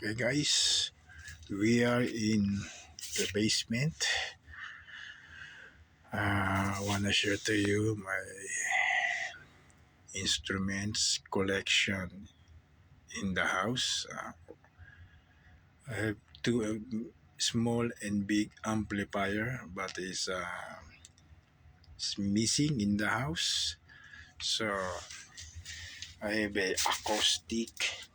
Okay guys, we are in the basement. I wanna share to you my instruments collection in the house. I have two small and big amplifier, but it's missing in the house. So I have a acoustic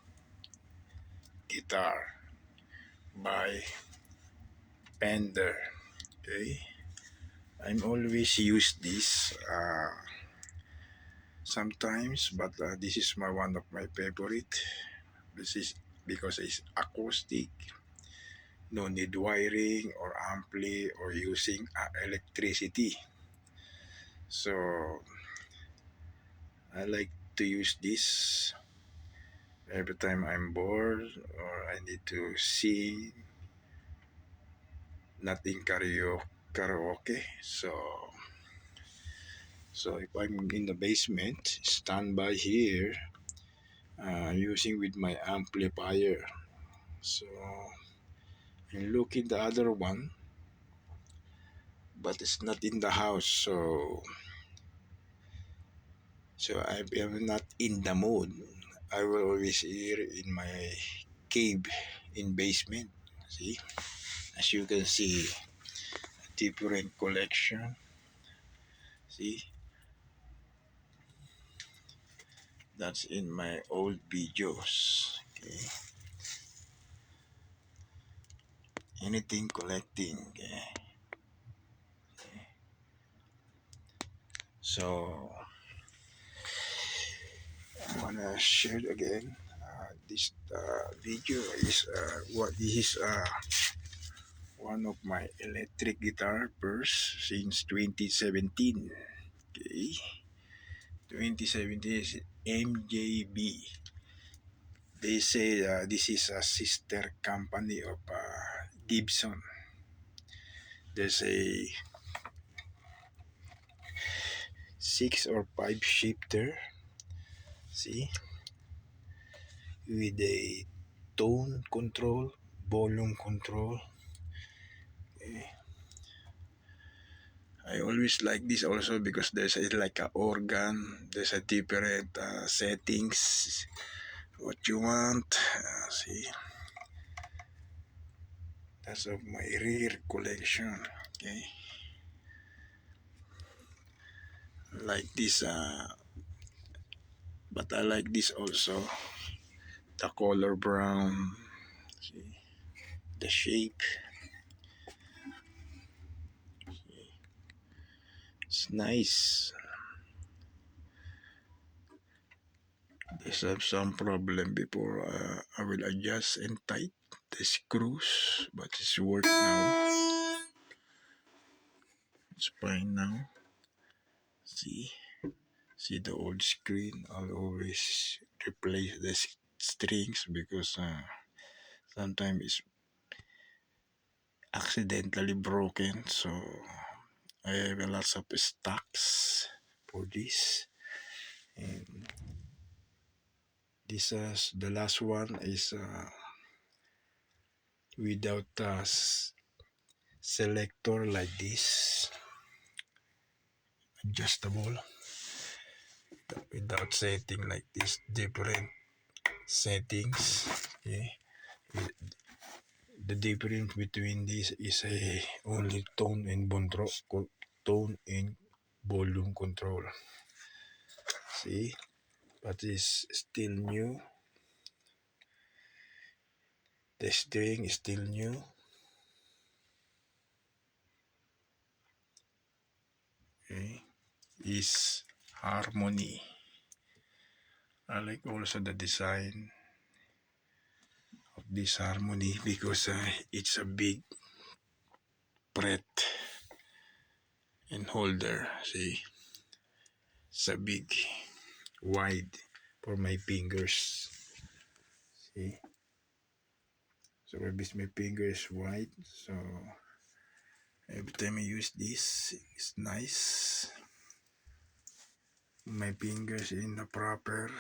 guitar by Fender. Okay, I'm always use this. Sometimes, but this is one of my favorite. This is because it's acoustic, no need wiring or ampli or using electricity. So I like to use this every time I'm bored or I need to sing, nothing karaoke. So if I'm in the basement, stand by here, using with my amplifier. So and look in the other one, but it's not in the house. So I am not in the mood. I will always hear in my cave in basement. See, as you can see, different collection. See, that's in my old videos. Okay, anything collecting. Okay. So I wanna share it again. This video is what this is one of my electric guitar first since 2017. Okay, 2017 is MJB. They say this is a sister company of Gibson. There's a 6 or 5 shifter. See, with a tone control, volume control. Okay. I always like this also because there's like a organ. There's a different settings. What you want. See, that's of my rare collection. Okay, like this. But I like this also. The color brown. See, the shape. It's nice. There's have some problem before I will adjust and tight the screws, but it's work now. It's fine now. See the old screen. I'll always replace the strings because sometimes it's accidentally broken. So I have a lot of stocks for this. And this is the last one is without selector like this, adjustable, without setting like this, different settings. Okay, the difference between this is a only tone and volume control. See, but it's still new. The string is still new. Okay, is harmony. I like also the design of this harmony because it's a big fret and holder. See, it's a big wide for my fingers. See, so maybe my finger is wide, so every time I use this, it's nice. My fingers in the proper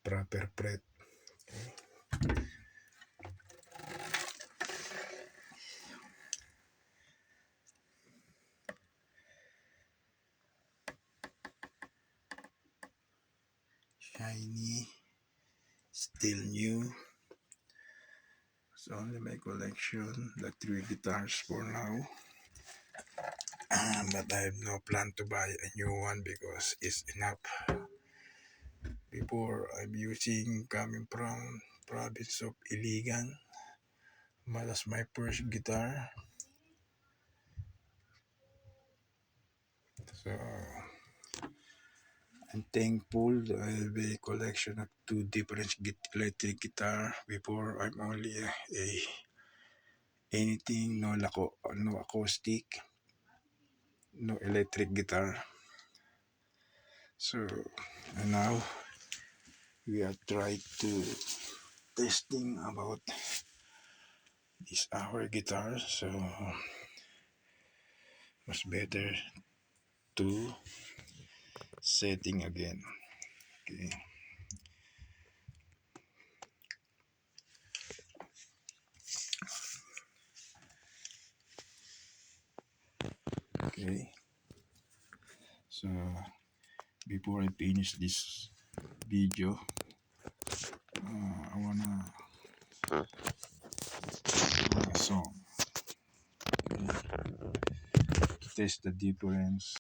fret. shiny, still new. It's only my collection, the 3 guitars for now. But I have no plan to buy a new one because it's enough. Before, I'm using coming from province of Iligan. That's my first guitar. So I'm thankful that I have a collection of 2 different electric guitar. Before, I'm only a anything, no acoustic, no electric guitar. So and now we are trying to testing about this our guitar. So much better to setting again. Okay. Okay. So before I finish this video, I wanna song, okay, to test the difference